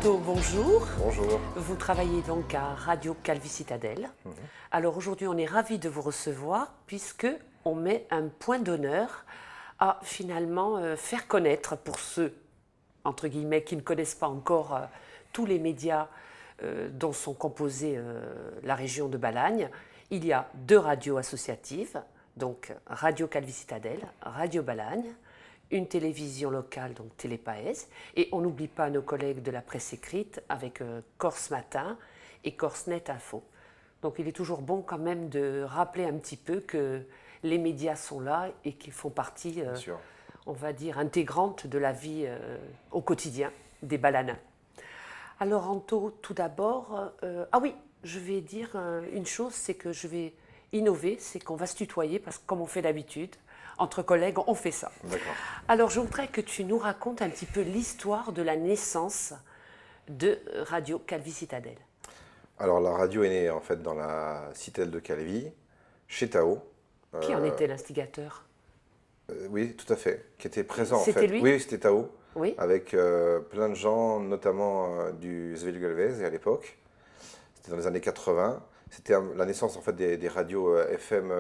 Anto, bonjour. Bonjour. Vous travaillez donc à Radio Calvi Citadelle. Alors aujourd'hui, on est ravis de vous recevoir puisque on met un point d'honneur à finalement faire connaître pour ceux, entre guillemets, qui ne connaissent pas encore tous les médias dont sont composés la région de Balagne. Il y a 2 radios associatives, donc Radio Calvi Citadelle, Radio Balagne, une télévision locale, donc Télépaès, et on n'oublie pas nos collègues de la presse écrite avec Corse Matin et Corse Net Info. Donc il est toujours bon quand même de rappeler un petit peu que les médias sont là et qu'ils font partie, on va dire, intégrante de la vie au quotidien des Balanins. Alors Anto, tout d'abord, ah oui, je vais dire une chose, c'est que je vais innover, c'est qu'on va se tutoyer, parce que comme on fait d'habitude, entre collègues, on fait ça. D'accord. Alors, je voudrais que tu nous racontes un petit peu l'histoire de la naissance de Radio Calvi Citadelle. Alors, la radio est née en fait dans la citadelle de Calvi, chez Tao. Qui en était l'instigateur? Oui, tout à fait. Qui était présent en fait. C'était lui? Oui, c'était Tao. Oui. Avec plein de gens, notamment du Zvélu Galvez à l'époque. C'était dans les années 80. C'était la naissance en fait des radios FM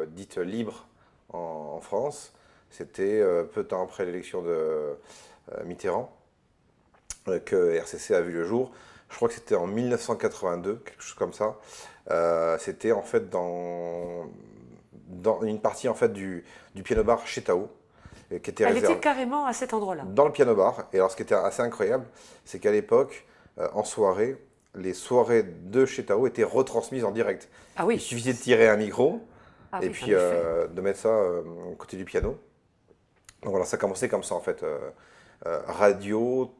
dites libres en France. C'était peu de temps après l'élection de Mitterrand que RCC a vu le jour. Je crois que c'était en 1982, quelque chose comme ça. C'était en fait dans une partie en fait du piano-bar chez Tao. Qui était Elle était carrément à cet endroit-là. Dans le piano-bar. Et alors ce qui était assez incroyable, c'est qu'à l'époque, en soirée, les soirées de chez Tao étaient retransmises en direct. Ah oui. Il suffisait de tirer un micro et oui, puis de mettre ça au côté du piano. Donc voilà, ça commençait comme ça en fait. Radio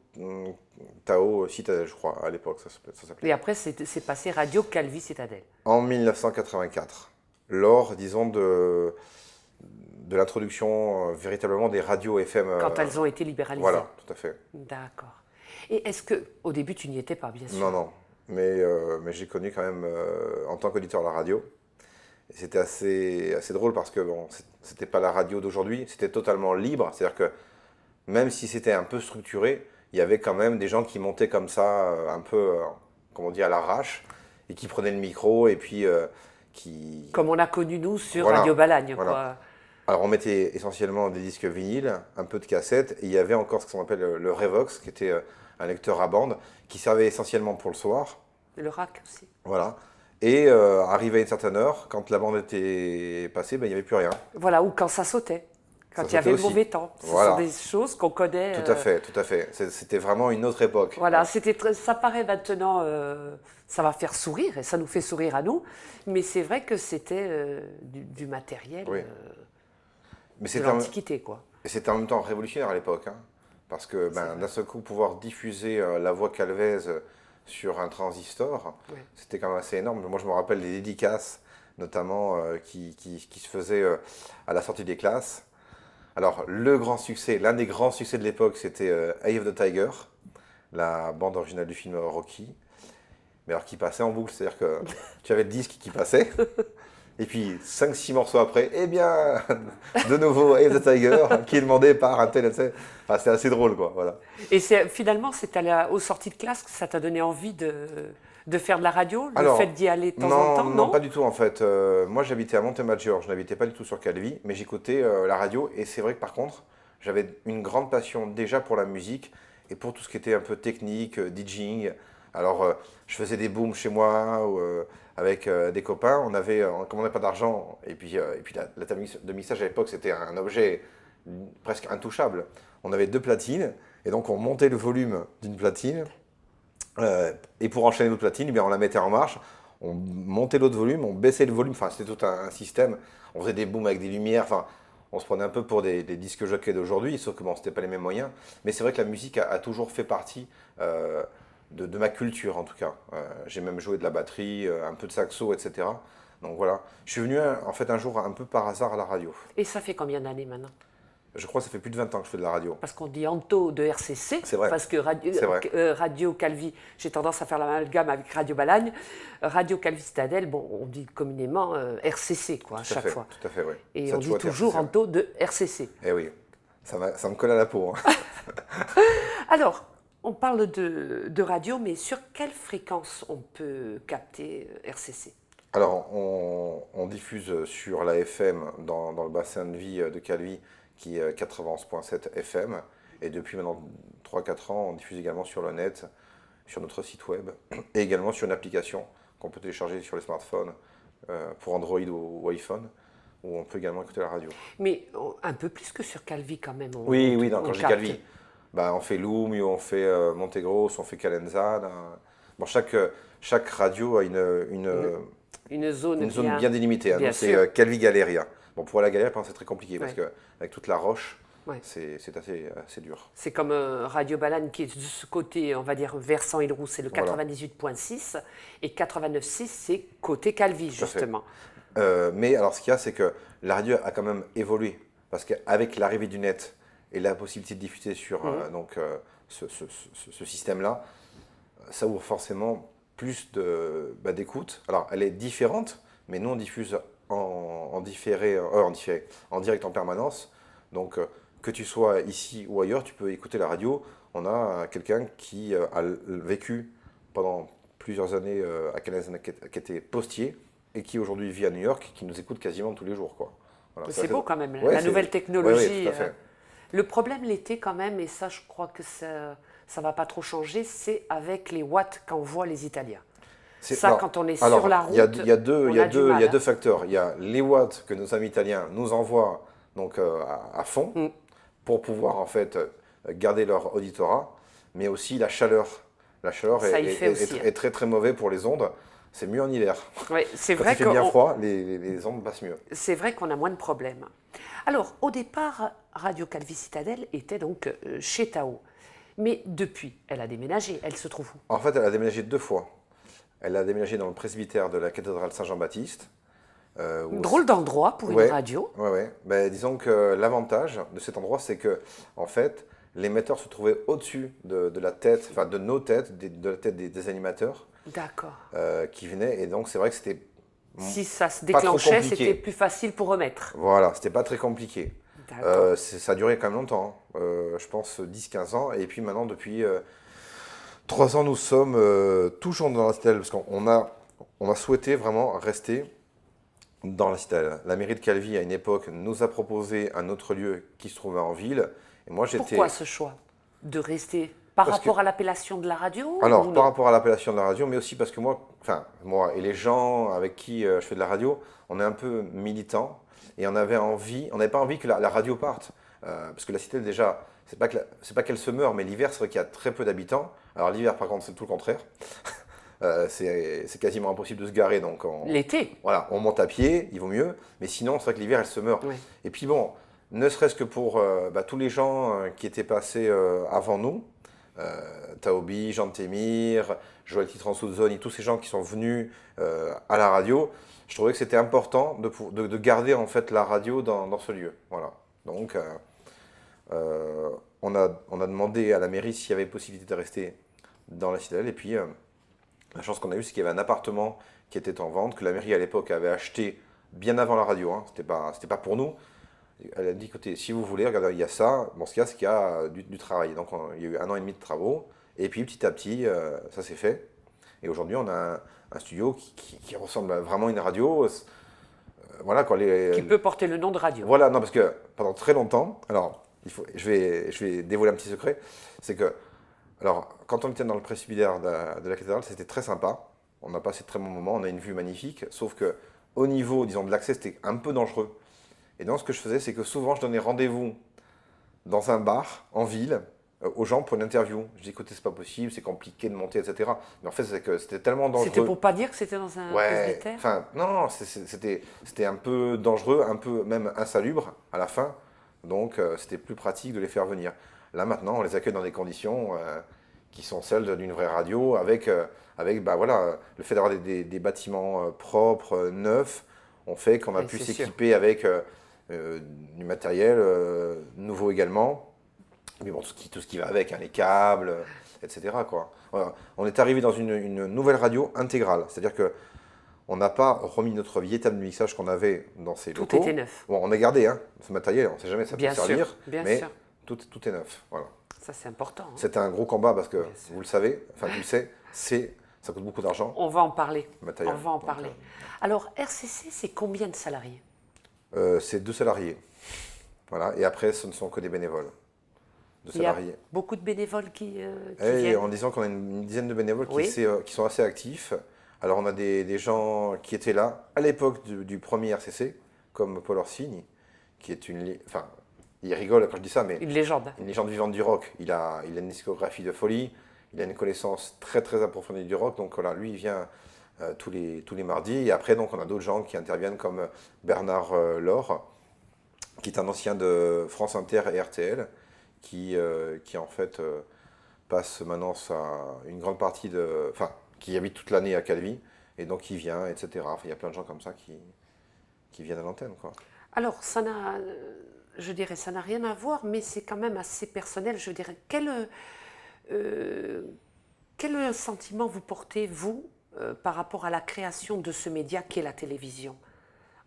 Tao Citadelle, je crois, à l'époque, ça s'appelait. Et après, c'est passé Radio Calvi Citadelle. En 1984, lors, disons, de l'introduction véritablement des radios FM. Quand elles ont été libéralisées. Voilà, tout à fait. D'accord. Et est-ce que, au début, tu n'y étais pas, bien sûr? Non, non. Mais j'ai connu quand même, en tant qu'auditeur, la radio. Et c'était assez drôle parce que bon, c'était pas la radio d'aujourd'hui, c'était totalement libre. C'est-à-dire que même si c'était un peu structuré, il y avait quand même des gens qui montaient comme ça, un peu, comment on dit, à l'arrache, et qui prenaient le micro et puis qui... Comme on a connu nous sur Voilà, Radio Balagne, voilà. quoi. Alors on mettait essentiellement des disques vinyles, un peu de cassettes, et il y avait encore ce qu'on appelle le Revox, qui était un lecteur à bande, qui servait essentiellement pour le soir. Le rack aussi. Voilà. Et arrivé à une certaine heure, quand la bande était passée, ben, il n'y avait plus rien. Voilà, ou quand ça sautait, quand Ça il y avait sautait le aussi. mauvais temps. Ce Voilà. sont des choses qu'on connaît. Tout à fait, tout à fait. C'était vraiment une autre époque. Voilà, ça paraît maintenant, ça va faire sourire, et ça nous fait sourire à nous, mais c'est vrai que c'était du matériel Oui. Mais de c'était l'Antiquité, quoi. Et c'était en même temps révolutionnaire à l'époque, hein, parce que d'un seul coup, pouvoir diffuser la voix calvaise sur un transistor, Oui. c'était quand même assez énorme. Moi, je me rappelle des dédicaces, notamment, qui se faisaient à la sortie des classes. Alors, le grand succès, l'un des grands succès de l'époque, c'était Eye of the Tiger, la bande originale du film Rocky, mais alors qui passait en boucle, c'est-à-dire que tu avais le disque qui passait, et puis 5-6 morceaux après, eh bien, de nouveau Eye of the Tiger, qui est demandé par un tel, tel. Enfin, c'est assez drôle, quoi, voilà. Et finalement, c'est aux sorties de classe que ça t'a donné envie de faire de la radio, le Alors, fait d'y aller de temps non, en temps, non, pas du tout en fait. Moi j'habitais à Montemaggiore, je n'habitais pas du tout sur Calvi, mais j'écoutais la radio et c'est vrai que par contre j'avais une grande passion déjà pour la musique et pour tout ce qui était un peu technique, DJing. Alors je faisais des booms chez moi avec des copains, on n'avait pas d'argent et puis la table de mixage à l'époque c'était un objet presque intouchable. On avait 2 platines et donc on montait le volume d'une platine. Et pour enchaîner l'autre platine, eh bien, on la mettait en marche, on montait l'autre volume, on baissait le volume, enfin c'était tout un système, on faisait des booms avec des lumières, enfin on se prenait un peu pour des disques jockeys d'aujourd'hui, sauf que bon, c'était pas les mêmes moyens, mais c'est vrai que la musique a toujours fait partie de ma culture en tout cas. J'ai même joué de la batterie, un peu de saxo, etc. Donc voilà, je suis venu en fait un jour un peu par hasard à la radio. Et ça fait combien d'années maintenant? Je crois que ça fait plus de 20 ans que je fais de la radio. Parce qu'on dit Anto de RCC, C'est vrai. parce que C'est vrai. Radio Calvi, j'ai tendance à faire l'amalgame avec Radio Balagne, Radio Calvi Citadelle, bon, on dit communément RCC, quoi, à chaque fois. Tout à fait, oui. Et Ça a on dit toujours été toujours RCC. Anto de RCC. Eh oui, ça me colle à la peau. Hein. Alors, on parle de radio, mais sur quelle fréquence on peut capter RCC? Alors, on diffuse sur la FM dans le bassin de vie de Calvi, qui est 91.7 FM. Et depuis maintenant 3-4 ans, on diffuse également sur le net, sur notre site web, et également sur une application qu'on peut télécharger sur les smartphones pour Android ou iPhone, où on peut également écouter la radio. Mais un peu plus que sur Calvi quand même. Oui, non, quand je dis capte. Calvi, bah, on fait Lumio, on fait Montegros, on fait Calenzane. Bon, chaque radio a Une zone bien délimitée. Hein. bien Donc sûr. c'est Calvi Galéria. Bon, pour la Galéria, c'est très compliqué parce Ouais. qu'avec toute la roche, Ouais. c'est assez dur. C'est comme Radio Balane qui est de ce côté, on va dire, versant Île-Roux, c'est le Voilà. 98.6 et 89.6, c'est côté Calvi, Tout à fait. justement. Mais alors, ce qu'il y a, c'est que la radio a quand même évolué. Parce qu'avec l'arrivée du net et la possibilité de diffuser sur ce système-là, ça ouvre forcément plus d'écoute. Alors, elle est différente, mais nous, on diffuse en direct en permanence. Donc, que tu sois ici ou ailleurs, tu peux écouter la radio. On a quelqu'un qui a vécu pendant plusieurs années à Calenzane, qui était postier, et qui aujourd'hui vit à New York, qui nous écoute quasiment tous les jours, quoi. Voilà, C'est beau quand même, Ouais, la c'est- nouvelle technologie. Oui, tout à fait. Le problème l'été quand même, et ça je crois que ça ne va pas trop changer, c'est avec les watts qu'envoient les Italiens. Ça, Alors, quand on est alors, sur la route, il y a deux, on il y a a du deux, mal, il y a hein. deux facteurs. Il y a les watts que nos amis italiens nous envoient donc à fond Mm. pour pouvoir en fait garder leur auditorat, mais aussi la chaleur. La chaleur Ça y fait aussi, hein. est très très mauvais pour les ondes. C'est mieux en hiver. Ouais, c'est Quand vrai il fait bien qu'on froid, les ondes passent mieux. c'est vrai qu'on a moins de problèmes. Alors, au départ, Radio Calvi Citadelle était donc chez Tao. Mais depuis, elle a déménagé. Elle se trouve où? En fait, elle a déménagé 2 fois. Elle a déménagé dans le presbytère de la cathédrale Saint-Jean-Baptiste. où Drôle d'endroit pour Ouais. une radio. Ouais. Ben, disons que l'avantage de cet endroit, c'est que, en fait, l'émetteur se trouvait au-dessus de la tête, enfin de nos têtes, de la tête des animateurs D'accord. qui venaient. Et donc, c'est vrai que c'était. Si ça se Pas trop déclenchait, compliqué. c'était plus facile pour remettre. Voilà, c'était pas très compliqué. D'accord. Ça a duré quand même longtemps, hein. Je pense 10-15 ans. Et puis maintenant, depuis 3 ans, nous sommes toujours dans la citadelle, parce qu'on a souhaité vraiment rester dans la citadelle. La mairie de Calvi, à une époque, nous a proposé un autre lieu qui se trouvait en ville. Et moi, j'étais. Pourquoi ce choix de rester par Parce rapport que- à l'appellation de la radio Alors, ou par non? rapport à l'appellation de la radio, mais aussi parce que moi et les gens avec qui je fais de la radio, on est un peu militants et on n'avait pas envie que la radio parte. Parce que la citadelle, déjà, c'est pas qu'elle se meurt, mais l'hiver, c'est vrai qu'il y a très peu d'habitants. Alors, l'hiver, par contre, c'est tout le contraire. C'est quasiment impossible de se garer, donc L'été. voilà, on monte à pied, il vaut mieux. Mais sinon, c'est vrai que l'hiver, elle se meurt. Oui. Et puis bon, ne serait-ce que pour tous les gens qui étaient passés avant nous, Taobi, Jean Témir, Joël Titran-Soudzoni, tous ces gens qui sont venus à la radio, je trouvais que c'était important de garder en fait la radio dans ce lieu. Voilà. Donc, on a demandé à la mairie s'il y avait possibilité de rester dans la citadelle. Et puis, la chance qu'on a eue, c'est qu'il y avait un appartement qui était en vente, que la mairie à l'époque avait acheté bien avant la radio. Hein. C'était pas pour nous. Elle a dit, écoutez, si vous voulez, regardez, il y a ça. Bon, ce qu'il y a, c'est qu'il y a du travail. Donc, il y a eu 1 an et demi de travaux. Et puis, petit à petit, ça s'est fait. Et aujourd'hui, on a un studio qui ressemble à vraiment une radio. Voilà, quoi. Qui peut porter le nom de radio. Voilà, non, parce que pendant très longtemps, alors, je vais dévoiler un petit secret, c'est que, alors, quand on était dans le presbytère de la cathédrale, c'était très sympa. On a passé de très bons moments, on a une vue magnifique, sauf que au niveau, disons, de l'accès, c'était un peu dangereux. Et donc, ce que je faisais, c'est que souvent, je donnais rendez-vous dans un bar, en ville, aux gens pour une interview. Je dis, écoutez, c'est pas possible, c'est compliqué de monter, etc. Mais en fait, c'est que c'était tellement dangereux. C'était pour pas dire que c'était dans un Ouais, presbytère? enfin, non, c'était un peu dangereux, un peu même insalubre à la fin. Donc, c'était plus pratique de les faire venir. Là, maintenant, on les accueille dans des conditions qui sont celles d'une vraie radio, avec voilà, le fait d'avoir des bâtiments propres, neufs, on fait qu'on a Oui, pu c'est s'équiper avec du matériel nouveau également. Mais bon, tout ce qui va avec, hein, les câbles, etc. Quoi. Voilà. On est arrivé dans une nouvelle radio intégrale, c'est-à-dire que on n'a pas remis notre vieille table de mixage qu'on avait dans ces Tout locaux. était neuf. Bon, on a gardé ce matériel, on ne sait jamais si ça peut Bien sûr, servir, bien mais sûr. tout est neuf. Voilà. Ça, c'est important. Hein. C'était un gros combat parce que, Bien sûr. vous le savez, enfin tu le sais, ça coûte beaucoup d'argent. On va en parler. Matériel. On va en Donc, parler. Alors, RCC, c'est combien de salariés? C'est 2 salariés. Voilà. Et après, ce ne sont que des bénévoles. 2 Il y a salariés. beaucoup de bénévoles qui Et viennent. en disant qu'on a une dizaine de bénévoles Oui. qui sont assez actifs. Alors on a des gens qui étaient là à l'époque du premier RCC, comme Paul Orsini, qui est enfin, il rigole quand je dis ça, mais Une légende. une légende vivante du rock. Il a une discographie de folie, il a une connaissance très très approfondie du rock. Donc voilà, lui il vient tous les mardis. Et après donc on a d'autres gens qui interviennent comme Bernard Laure, qui est un ancien de France Inter et RTL, qui en fait passe maintenant une grande partie enfin, qui habite toute l'année à Calvi, et donc qui vient, etc. Enfin, il y a plein de gens comme ça qui viennent à l'antenne, quoi. Alors, je dirais, ça n'a rien à voir, mais c'est quand même assez personnel. Je dirais, quel sentiment vous portez, vous, par rapport à la création de ce média qu'est la télévision,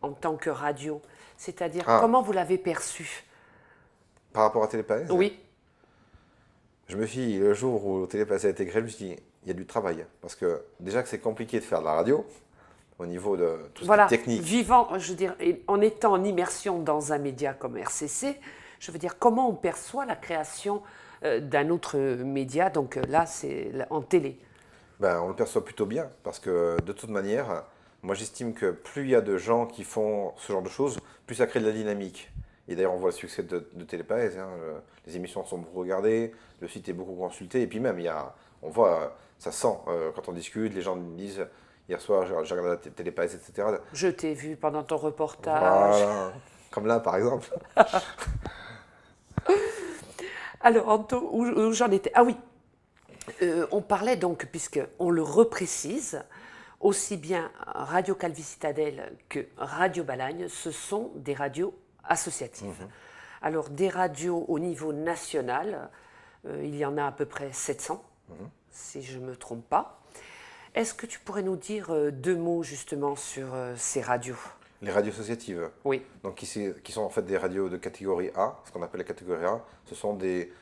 en tant que radio? C'est-à-dire, comment vous l'avez perçu? Par rapport à Télépalais, Oui. je me suis dit, le jour où Télépalais a été créé, je me suis dit, il y a du travail. Parce que déjà que c'est compliqué de faire de la radio, au niveau de tout ce qui est technique. Vivant, je veux dire, en étant en immersion dans un média comme RCC, je veux dire, comment on perçoit la création d'un autre média, donc là, c'est en télé. Ben, on le perçoit plutôt bien, parce que de toute manière, moi j'estime que plus il y a de gens qui font ce genre de choses, plus ça crée de la dynamique. Et d'ailleurs, on voit le succès de Télépalais, hein, les émissions sont beaucoup regardées, le site est beaucoup consulté, et puis même, on voit, ça sent quand on discute, les gens me disent, hier soir, j'ai regardé la Télépalais, etc. Je t'ai vu pendant ton reportage. Voilà, comme là par exemple. Alors, Anto, où j'en étais? Ah oui, on parlait donc, puisqu'on le reprécise, aussi bien Radio Calvi Citadel que Radio Balagne, ce sont des radios associatives. Alors, des radios au niveau national, il y en a à peu près 700, si je ne me trompe pas. Est-ce que tu pourrais nous dire 2 mots justement sur ces radios? Les radios associatives. Oui. Donc qui sont en fait des radios de catégorie A, ce qu'on appelle la catégorie A. Ce sont des...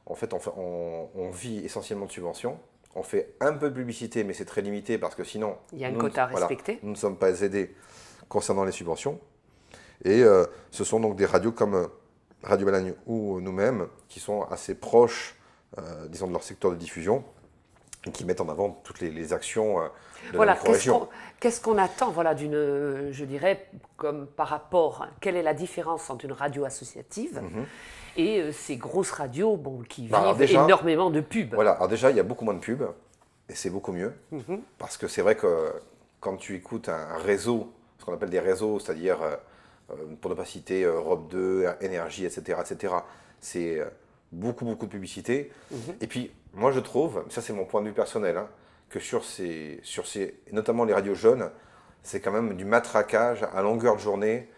En fait, on vit essentiellement de subventions. On fait un peu de publicité, mais c'est très limité parce que sinon... Il y a un quota à respecter. Nous ne sommes pas aidés concernant les subventions. Et ce sont donc des radios comme Radio Balagne ou nous-mêmes qui sont assez proches, disons, de leur secteur de diffusion et qui mettent en avant toutes les actions de la micro-région. Qu'est-ce qu'on attend, voilà, je dirais, comme par rapport, quelle est la différence entre une radio associative et ces grosses radios qui vivent déjà, énormément de pubs? Voilà, alors déjà, il y a beaucoup moins de pubs, et c'est beaucoup mieux, parce que c'est vrai que quand tu écoutes un réseau, ce qu'on appelle des réseaux, c'est-à-dire, pour ne pas citer Europe 2, Énergie, etc., c'est beaucoup de publicité. Et puis, moi je trouve, ça c'est mon point de vue personnel, hein, que sur notamment les radios jeunes, c'est quand même du matraquage à longueur de journée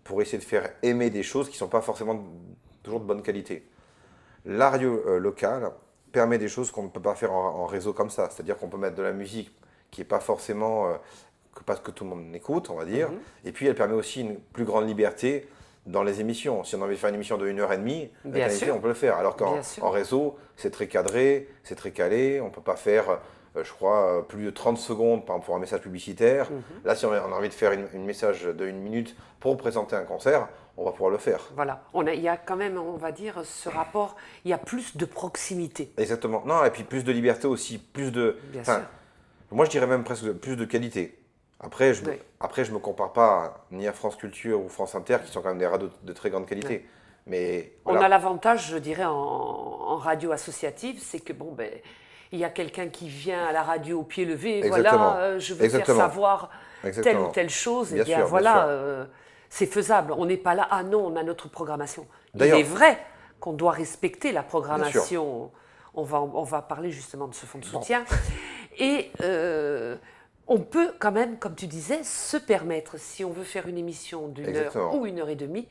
pour essayer de faire aimer des choses qui ne sont pas forcément toujours de bonne qualité. La radio locale permet des choses qu'on ne peut pas faire en réseau comme ça, c'est-à-dire qu'on peut mettre de la musique qui n'est pas forcément que tout le monde écoute, on va dire, et puis elle permet aussi une plus grande liberté dans les émissions. Si on a envie de faire une émission de 1h30, la qualité, on peut le faire. Alors qu'en réseau, c'est très cadré, c'est très calé. On ne peut pas faire, je crois, plus de 30 secondes pour un message publicitaire. Là, si on a envie de faire un message de 1 minute pour présenter un concert, on va pouvoir le faire. Voilà, il y a quand même, on va dire, ce rapport, il y a plus de proximité. Exactement. Non, et puis plus de liberté aussi, plus de... Bien sûr. Moi, je dirais même presque plus de qualité. Après, je me compare pas ni à France Culture ou France Inter, qui sont quand même des radios de très grande qualité. Ouais. Mais voilà. On a l'avantage, je dirais, en radio associative, c'est que il y a quelqu'un qui vient à la radio au pied levé, et voilà, je veux faire savoir telle ou telle chose, et bien voilà, c'est faisable. On n'est pas là, ah non, on a notre programmation. Il est vrai qu'on doit respecter la programmation. On va parler justement de ce fonds de soutien. Et on peut quand même, comme tu disais, se permettre, si on veut faire une émission d'1 heure ou 1h30,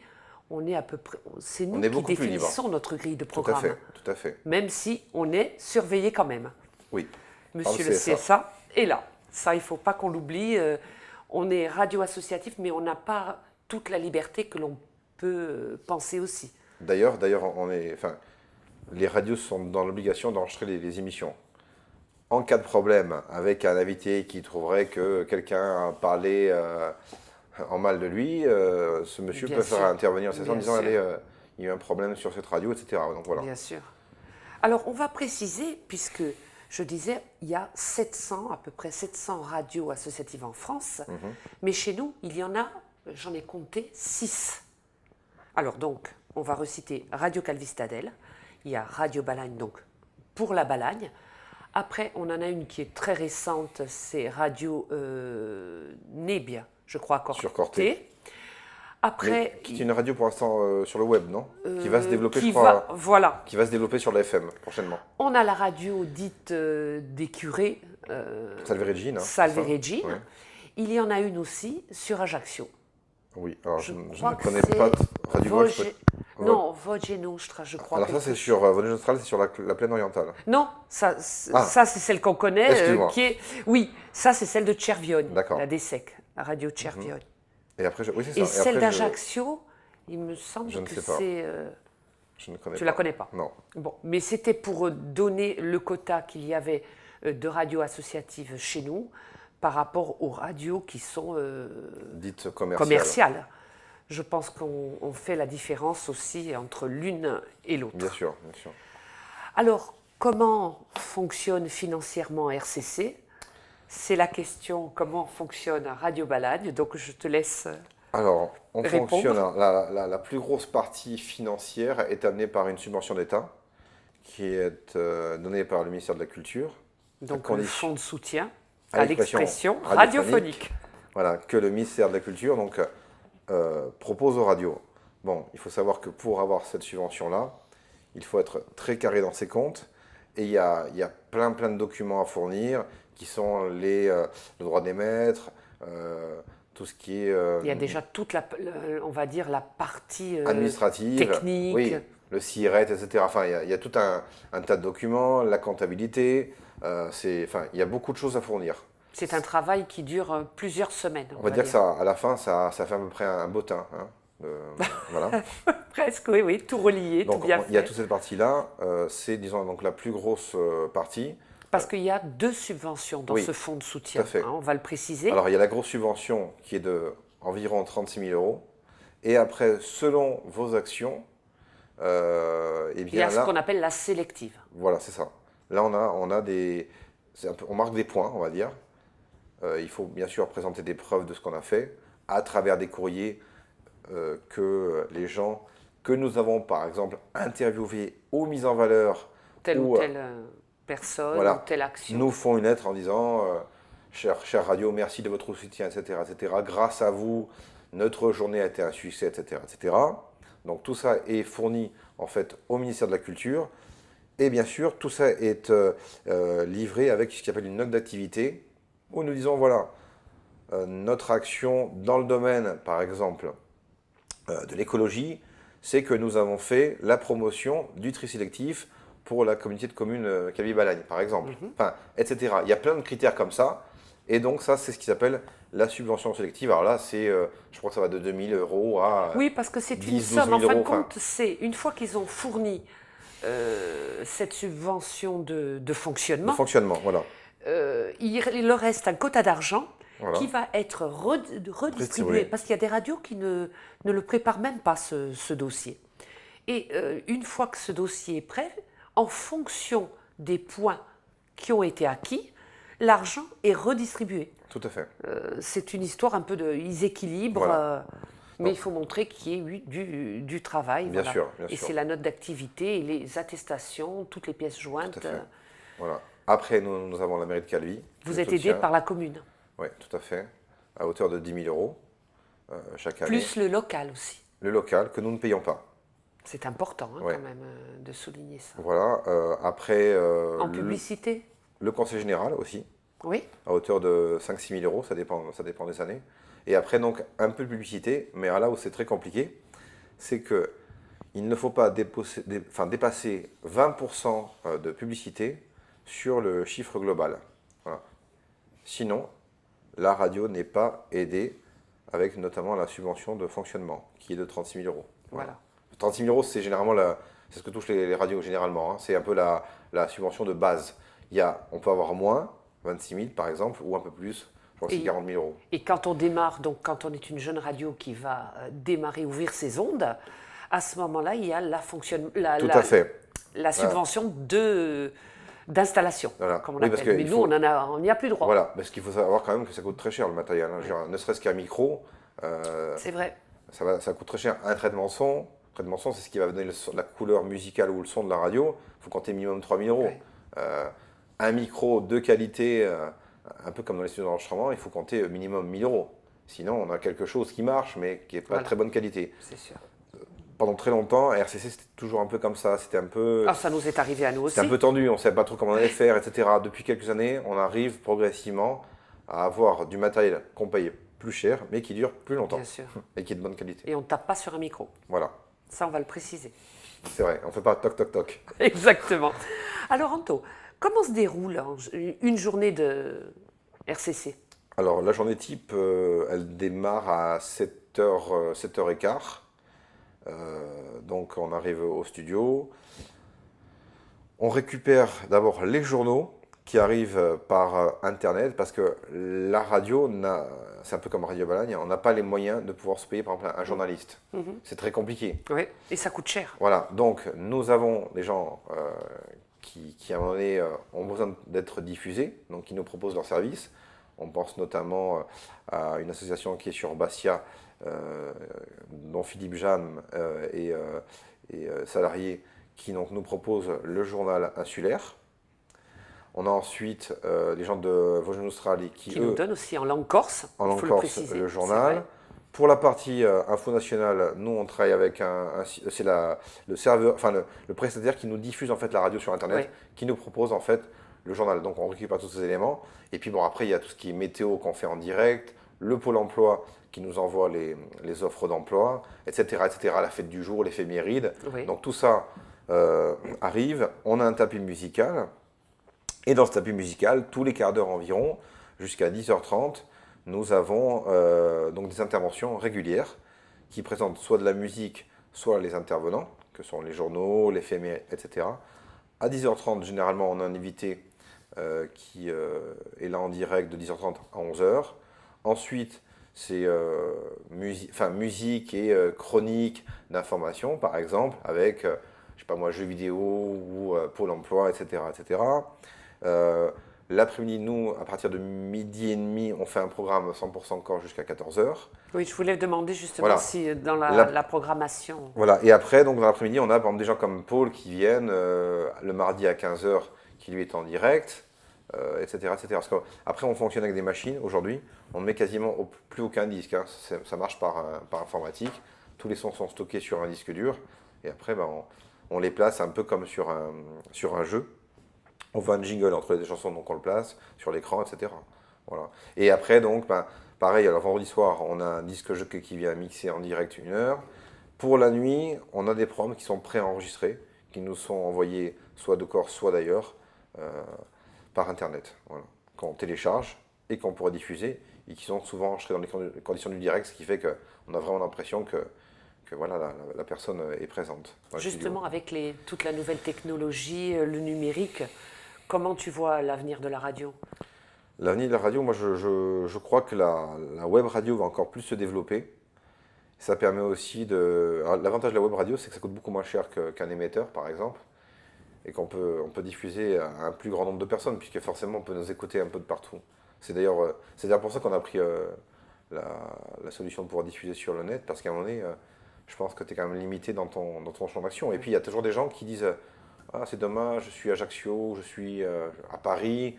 on est à peu près, c'est nous qui définissons notre grille de programme. Tout à fait. Même si on est surveillé quand même. Oui. Monsieur le CSA est là. Ça, il ne faut pas qu'on l'oublie. On est radio associatif, mais on n'a pas toute la liberté que l'on peut penser aussi. D'ailleurs, les radios sont dans l'obligation d'enregistrer les émissions. En cas de problème avec un invité qui trouverait que quelqu'un a parlé en mal de lui, ce monsieur Bien peut sûr. faire intervenir en Bien disant sûr. allez, il y a eu un problème sur cette radio, etc. Donc voilà. Bien sûr. Alors, on va préciser, puisque je disais, il y a 700, à peu près 700 radios associatives en France, mais chez nous, il y en a, j'en ai compté, 6. Alors donc, on va reciter Radio Calvistadel, il y a Radio Balagne, donc pour la Balagne. Après, on en a une qui est très récente, c'est Radio Nebia, je crois, Sur Corté. Corté. Après, Mais qui est une radio pour l'instant sur le web, non? Qui va se développer, je qui crois, voilà. qui va se développer sur la FM prochainement. On a la radio dite des curés, Salve Regine. Hein, Salve c'est ça? Regine. Oui. Il y en a une aussi sur Ajaccio. Oui, alors je crois ne que connais c'est pas Radio Vogue. Non, Voge Nostra, je crois. Alors ça, c'est sur Voge Nostra, c'est sur la plaine orientale. Non, ça c'est celle qu'on connaît, Excuse-moi. qui est... Oui, ça c'est celle de Cervione, D'accord. la DSEC, la radio de Cervione. Et après, oui, c'est ça. Et après, celle d'Ajaccio, il me Je semble ne que sais pas. c'est... je ne connais Tu pas. la connais pas? Non. Bon, mais c'était pour donner le quota qu'il y avait de radios associatives chez nous par rapport aux radios qui sont Dites commerciale. commerciales. Je pense qu'on fait la différence aussi entre l'une et l'autre. Bien sûr, bien sûr. Alors, comment fonctionne financièrement RCC? C'est la question, comment fonctionne Radio Balagne. Donc, je te laisse... Alors, on Répondre. fonctionne. La plus grosse partie financière est amenée par une subvention d'État qui est donnée par le ministère de la Culture. Donc, à le condition- fonds de soutien à à l'expression radiophonique. radiophonique. Voilà, que le ministère de la Culture donc, propose aux radios. Bon, il faut savoir que pour avoir cette subvention-là, il faut être très carré dans ses comptes. Et il y a plein de documents à fournir qui sont le droit d'émettre, tout ce qui est Il y a déjà toute on va dire, la partie administrative, technique. oui, le SIRET, etc. Enfin, il y a tout un tas de documents, la comptabilité, il y a beaucoup de choses à fournir. C'est un travail qui dure plusieurs semaines. On va dire que ça, à la fin, ça fait à peu près un bottin. Hein, voilà. Presque, oui, oui, tout relié, Donc, tout bien il y a fait. toute cette partie-là. C'est, disons, donc, la plus grosse partie. Parce qu'il y a 2 subventions dans Oui, ce fonds de soutien, tout à fait. hein, on va le préciser. Alors, il y a la grosse subvention qui est de environ 36 000 euros. Et après, selon vos actions, eh il y bien a ce là, qu'on appelle la sélective. voilà, c'est ça. Là, on a on marque des points, on va dire. Il faut bien sûr présenter des preuves de ce qu'on a fait à travers des courriers que les gens que nous avons, par exemple, interviewés ou mis en valeur, Telle ou ou telle personne, voilà, ou telle action. nous font une lettre en disant chère radio, merci de votre soutien, etc., etc. Grâce à vous, notre journée a été un succès, etc., etc. Donc tout ça est fourni en fait au ministère de la Culture. Et bien sûr, tout ça est livré avec ce qu'on appelle une note d'activité où nous disons voilà, notre action dans le domaine, par exemple, de l'écologie, c'est que nous avons fait la promotion du tri sélectif pour la communauté de communes Calvi-Balagne, par exemple, enfin, etc. Il y a plein de critères comme ça. Et donc ça, c'est ce qui s'appelle la subvention sélective. Alors là, je crois que ça va de 2 000 euros à Oui, parce que c'est une 10 000, somme, en 12 000 fin de euros, enfin. compte, c'est une fois qu'ils ont fourni cette subvention de fonctionnement, voilà. il leur reste un quota d'argent Voilà. qui va être redistribué, Distribué. parce qu'il y a des radios qui ne le préparent même pas, ce dossier. Et une fois que ce dossier est prêt, en fonction des points qui ont été acquis, l'argent est redistribué. Tout à fait. C'est une histoire un peu ils équilibrent, Voilà. mais Donc, il faut montrer qu'il y ait eu du travail. Bien voilà. sûr, bien Et sûr. c'est la note d'activité et les attestations, toutes les pièces jointes. Tout à fait. Voilà. Après, nous avons la mairie de Calvi. Vous êtes aidé par la commune. Oui, tout à fait. À hauteur de 10 000 euros chaque année. Plus le local aussi. Le local que nous ne payons pas. C'est important Ouais. quand même de souligner ça. Voilà. Après, En publicité? le conseil général aussi, Oui. à hauteur de 5 000 6 000 euros, ça dépend des années. Et après, donc, un peu de publicité, mais là où c'est très compliqué, c'est que il ne faut pas dépasser 20% de publicité sur le chiffre global. Voilà. Sinon, la radio n'est pas aidée avec notamment la subvention de fonctionnement, qui est de 36 000 euros. Voilà. 36 000 euros, c'est généralement C'est ce que touchent les radios généralement, hein. C'est un peu la subvention de base. On peut avoir moins, 26 000 par exemple, ou un peu plus, je crois que c'est 40 000 euros. Et quand on démarre, donc quand on est une jeune radio qui va démarrer, ouvrir ses ondes, à ce moment-là, il y a Tout à fait. la subvention d'installation, Voilà. comme on Oui, parce appelle. que Mais nous, on n'y a plus droit. Voilà, parce qu'il faut savoir quand même que ça coûte très cher le matériel, hein. Je veux dire, ne serait-ce qu'un micro, C'est vrai. ça coûte très cher. Un traitement son, c'est ce qui va donner la couleur musicale ou le son de la radio. Il faut compter minimum 3 000 euros. Ouais. Un micro de qualité, un peu comme dans les studios d'enregistrement, il faut compter minimum 1 000 euros. Sinon, on a quelque chose qui marche, mais qui n'est pas de très bonne qualité. C'est sûr. Pendant très longtemps, RCC, c'était toujours un peu comme ça. C'était un peu, Ah, ça nous est arrivé à nous aussi. c'était un peu tendu, on ne savait pas trop comment on allait faire, etc. Depuis quelques années, on arrive progressivement à avoir du matériel qu'on paye plus cher, mais qui dure plus longtemps Bien sûr. et qui est de bonne qualité. Et on ne tape pas sur un micro. Voilà, Ça, on va le préciser. c'est vrai, on ne fait pas toc toc toc. Exactement. Alors, Anto, comment se déroule une journée de RCC? Alors, la journée type, elle démarre à 7h, 7h15. Donc, on arrive au studio. On récupère d'abord les journaux qui arrivent par Internet parce que la radio, c'est un peu comme Radio Balagne, on n'a pas les moyens de pouvoir se payer par exemple un journaliste. C'est très compliqué. Oui, et ça coûte cher. Voilà, donc nous avons des gens qui à un moment donné ont besoin d'être diffusés, donc qui nous proposent leurs services. On pense notamment à une association qui est sur Bastia, dont Philippe Jeanne est salarié, qui donc, nous propose le journal insulaire. On a ensuite les gens de Vosges-Australie qui nous donnent aussi en langue corse, en il langue faut le corse, préciser. le C'est journal. vrai. Pour la partie info nationale, nous on travaille avec c'est le serveur, enfin le prestataire qui nous diffuse en fait la radio sur internet, Oui. qui nous propose en fait le journal. Donc on récupère tous ces éléments. Et puis bon après il y a tout ce qui est météo qu'on fait en direct, le pôle emploi qui nous envoie les offres d'emploi, etc., etc. La fête du jour, l'éphéméride. Oui. Donc tout ça arrive. On a un tapis musical. Et dans ce tapis musical, tous les quarts d'heure environ, jusqu'à 10h30, nous avons donc des interventions régulières qui présentent soit de la musique, soit les intervenants, que sont les journaux, l'éphéméride, etc. À 10h30, généralement, on a un invité qui est là en direct de 10h30 à 11h. Ensuite, c'est musique et chronique d'information, par exemple, avec, je sais pas moi, jeux vidéo ou Pôle emploi, etc., etc. L'après-midi, nous, à partir de midi et demi, on fait un programme 100% corps jusqu'à 14h. Oui, je voulais demander justement Voilà. si dans la programmation. Voilà. Et après, donc, dans l'après-midi, on a par exemple des gens comme Paul qui viennent le mardi à 15h, qui lui est en direct, etc., etc. Parce qu'après, on fonctionne avec des machines aujourd'hui. On ne met quasiment plus aucun disque, hein. Ça marche par informatique. Tous les sons sont stockés sur un disque dur. Et après, ben, on les place un peu comme sur un jeu. On voit un jingle entre les deux chansons, donc on le place sur l'écran, etc. Voilà. Et après, donc, ben, pareil, alors vendredi soir, on a un disque jockey qui vient mixer en direct 1 heure. Pour la nuit, on a des programmes qui sont pré-enregistrés, qui nous sont envoyés soit de Corse, soit d'ailleurs, par Internet. Voilà. Qu'on télécharge et qu'on pourrait diffuser, et qui sont souvent enregistrés dans les conditions du direct, ce qui fait qu'on a vraiment l'impression que voilà, la personne est présente. Justement, avec toute la nouvelle technologie, le numérique, comment tu vois l'avenir de la radio? L'avenir de la radio, moi je crois que la web radio va encore plus se développer. Ça permet aussi de... L'avantage de la web radio, c'est que ça coûte beaucoup moins cher qu'un émetteur, par exemple, et on peut diffuser à un plus grand nombre de personnes, puisque forcément on peut nous écouter un peu de partout. C'est d'ailleurs pour ça qu'on a pris la solution de pouvoir diffuser sur le net, parce qu'à un moment donné, je pense que tu es quand même limité dans ton champ d'action. Et puis il y a toujours des gens qui disent ah, c'est dommage, je suis à Ajaccio, je suis à Paris.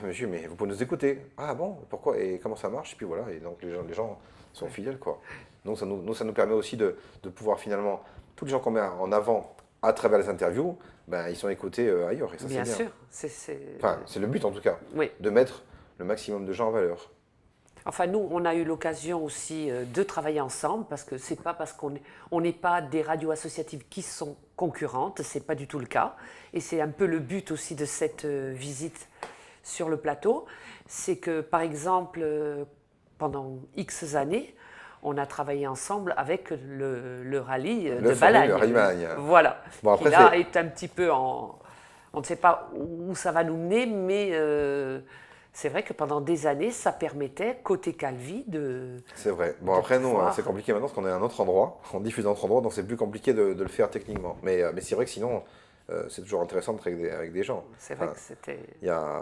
Monsieur, mais vous pouvez nous écouter. Ah bon, pourquoi? Et comment ça marche? Et puis voilà, et donc les gens sont fidèles, quoi. Donc ça nous permet aussi de pouvoir finalement, tous les gens qu'on met en avant à travers les interviews, ben, ils sont écoutés ailleurs. Et ça, Bien c'est bien. sûr. Enfin, c'est le but en tout cas, Oui. de mettre le maximum de gens en valeur. Enfin, nous, on a eu l'occasion aussi de travailler ensemble, parce que c'est pas parce qu'on n'est pas des radios associatives qui sont concurrentes, c'est pas du tout le cas. Et c'est un peu le but aussi de cette visite sur le plateau, c'est que, par exemple, pendant X années, on a travaillé ensemble avec le rallye Le de fameux, Balagne. le rallye Balagne. Voilà. Bon, après, qui là est un petit peu en... On ne sait pas où ça va nous mener, mais c'est vrai que pendant des années, ça permettait, côté Calvi, de... C'est vrai. Bon, de après, nous, pouvoir- c'est compliqué maintenant parce qu'on est à un autre endroit. On diffuse à un autre endroit, donc c'est plus compliqué de le faire techniquement. Mais c'est vrai que sinon, c'est toujours intéressant d'être avec des gens. C'est vrai Enfin, que c'était... il y a...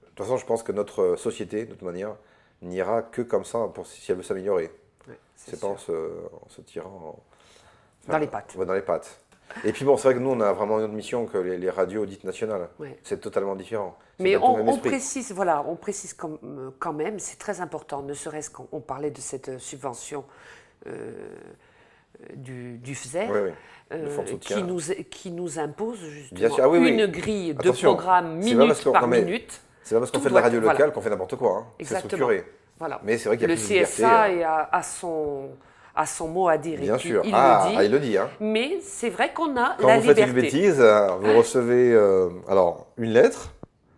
De toute façon, je pense que notre société, de toute manière, n'ira que comme ça si elle veut s'améliorer. Ouais, C'est sûr. pas en se tirant Dans les pattes. Ouais, dans les pattes. Et puis bon, c'est vrai que nous, on a vraiment une autre mission que les radios dites nationales. Ouais. C'est totalement différent. C'est Mais pas tout le même on esprit. précise, voilà, on précise quand même, c'est très important, ne serait-ce qu'on parlait de cette subvention du FSER, Oui, oui. Le fonds de soutien. qui nous impose justement Bien sûr. Ah oui, oui. une grille de Attention, programme c'est pas parce minute qu'on- par non, mais minute. C'est pas parce qu'on Tout fait de la doit radio être- voilà. locale qu'on fait n'importe quoi. Hein. C'est Exactement. structuré. Voilà. Mais c'est vrai qu'il y a Le plus de liberté. CSA est à son mot à dire. Bien et puis sûr. il Ah, le dit. il le dit. Hein. Mais c'est vrai qu'on a Quand la vous faites liberté. une bêtise, vous recevez alors une lettre,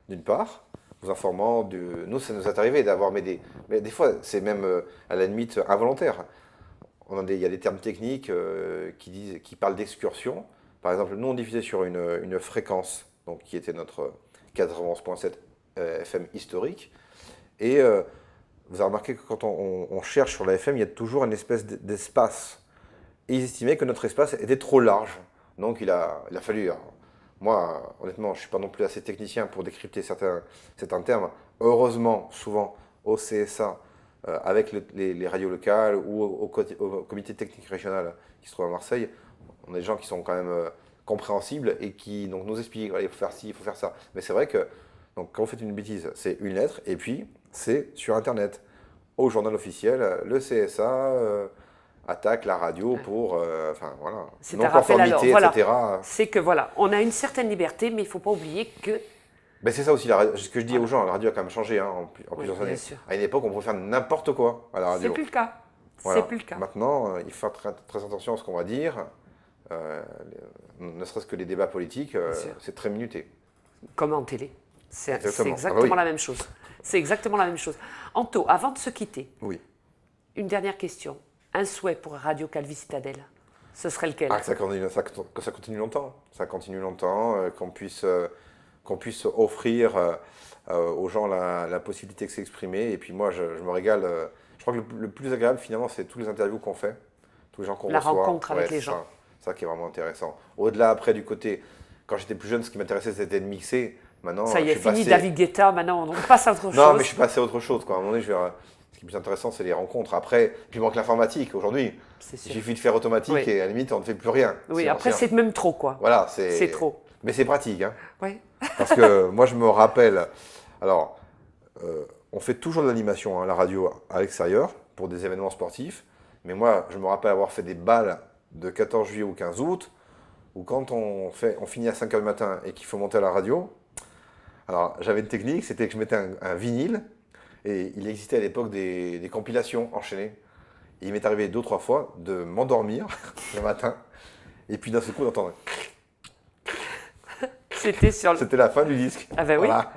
d'une part, vous informant de. Nous, ça nous est arrivé d'avoir, mais des fois, c'est même à la limite involontaire. Il y a des termes techniques qui parlent d'excursion. Par exemple, nous, on diffusait sur une fréquence, donc qui était notre 91.7 FM historique. Et vous avez remarqué que quand on cherche sur la FM, il y a toujours une espèce d'espace. Et ils estimaient que notre espace était trop large. Donc il a fallu. Alors, moi, honnêtement, je ne suis pas non plus assez technicien pour décrypter certains termes. Heureusement, souvent, au CSA, avec les radios locales ou au comité technique régional qui se trouve à Marseille, on a des gens qui sont quand même compréhensibles et qui donc, nous expliquent voilà, il faut faire ci, il faut faire ça. Mais c'est vrai que donc, quand vous faites une bêtise, c'est une lettre et puis c'est sur Internet. Au journal officiel, le CSA attaque la radio pour enfin, voilà, C'est un rappel non-conformité, alors, etc. C'est que voilà, on a une certaine liberté, mais il ne faut pas oublier que Ben, c'est ça aussi, ce que je dis aux gens, la radio a quand même changé hein, en plusieurs bien années. sûr. À une époque, on pouvait faire n'importe quoi à la c'est radio. plus le cas. Voilà. C'est plus le cas. Maintenant, il faut faire très attention à ce qu'on va dire. Ne serait-ce que les débats politiques, sûr. c'est très minuté. Comme en télé. C'est Exactement. exactement Ah bah oui. la même chose. C'est exactement la même chose. Anto, avant de se quitter, Oui. une dernière question. Un souhait pour Radio Calvi Citadel, ce serait lequel? Ah, que ça continue longtemps. Ça continue longtemps, qu'on puisse offrir aux gens la possibilité de s'exprimer. Et puis moi, je me régale. Je crois que le plus agréable, finalement, c'est tous les interviews qu'on fait, tous les gens qu'on La reçoit. rencontre avec les c'est gens. ça qui est vraiment intéressant. Au-delà, après, du côté, quand j'étais plus jeune, ce qui m'intéressait, c'était de mixer. Maintenant, Ça y est, je suis fini passé- David Guetta, maintenant on passe à autre chose. Non, mais je suis passé à autre chose. Quoi. À un moment donné, ce qui est plus intéressant, c'est les rencontres. Après, puis il manque l'informatique. Aujourd'hui, C'est il sûr. suffit de faire automatique Oui. et à la limite, on ne fait plus rien. Oui, après c'est même trop quoi. Voilà, C'est trop. Mais c'est pratique. Hein. Oui. Parce que moi, je me rappelle. Alors, on fait toujours de l'animation à la radio à l'extérieur pour des événements sportifs. Mais moi, je me rappelle avoir fait des balles de 14 juillet ou 15 août où quand on finit à 5h du matin et qu'il faut monter à la radio. Alors, j'avais une technique, c'était que je mettais un vinyle et il existait à l'époque des compilations enchaînées. Et il m'est arrivé 2 ou 3 fois de m'endormir le matin et puis d'un seul coup d'entendre. C'était sur le... C'était la fin du disque. Ah ben oui. Voilà.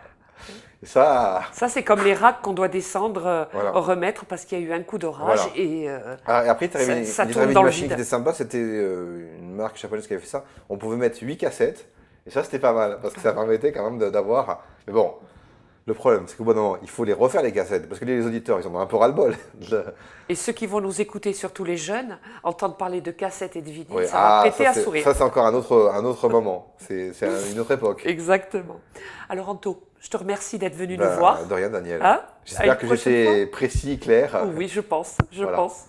Et ça. Ça, c'est comme les racks qu'on doit descendre, Voilà. remettre parce qu'il y a eu un coup d'orage. Voilà. Et Ah, et après, il Ça- y ça avait tourne une dans le machine vide. qui était sympa, c'était une marque japonaise qui avait fait ça. On pouvait mettre 8 cassettes, et ça c'était pas mal, parce que ça permettait quand même d'avoir... Mais bon, le problème, c'est qu'au bout d'un moment, il faut les refaire les cassettes, parce que les auditeurs, ils en ont un peu ras-le-bol. et ceux qui vont nous écouter, surtout les jeunes, entendent parler de cassettes et de vinyles, Ouais, ça va péter à c'est- sourire. ça, c'est encore un autre moment. C'est une autre époque. Exactement. Alors Anto, je te remercie d'être venu Ben, nous voir. De rien, Daniel. Hein À J'espère une que prochaine j'étais précis, clair. Oui, je pense, je Voilà. pense.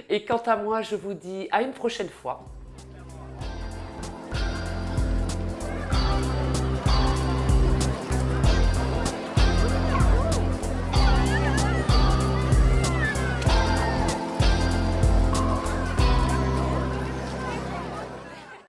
Et quant à moi, je vous dis à une prochaine fois.